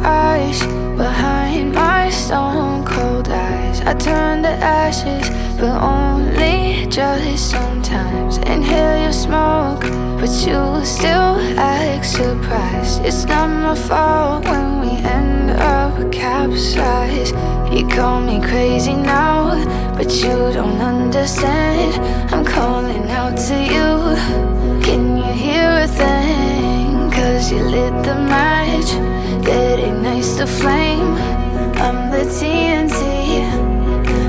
eyes, behind my stone cold eyes. I turn to ashes, but only just sometimes. Inhale your smoke, but you still act surprised. It's not my fault when we end up capsized. You call me crazy now, but you don't understand. I'm calling out to you. Can you hear a thing? 'Cause you lit the match that ignites the flame. I'm the TNT,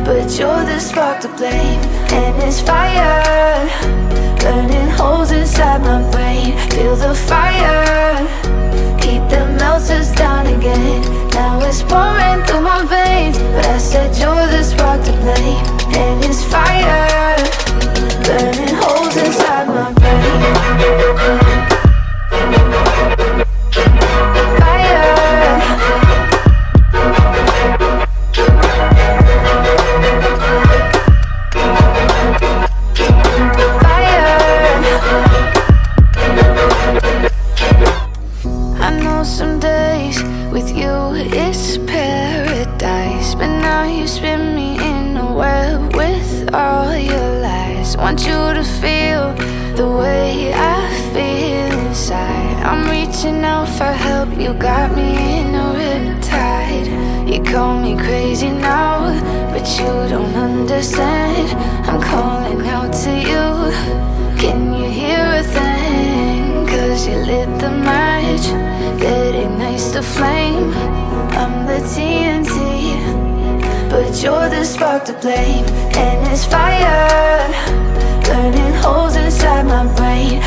but you're the spark to blame. And it's fire, burning holes inside my brain. Feel the fire, heat that melts us down again. Now it's pouring through my veins, but I said you're the spark to blame. And it's fire, burning holes inside my brain. Some days with you it's paradise, but now you spin me in a web with all your lies. Want you to feel the way I feel inside. I'm reaching out for help, you got me in a riptide. You call me crazy now, but you don't understand. I'm calling out to you. Can you hear a thing? 'Cause you lit the match that ignites the flame. I'm the TNT, but you're the spark to blame. And it's fire, burning holes inside my brain.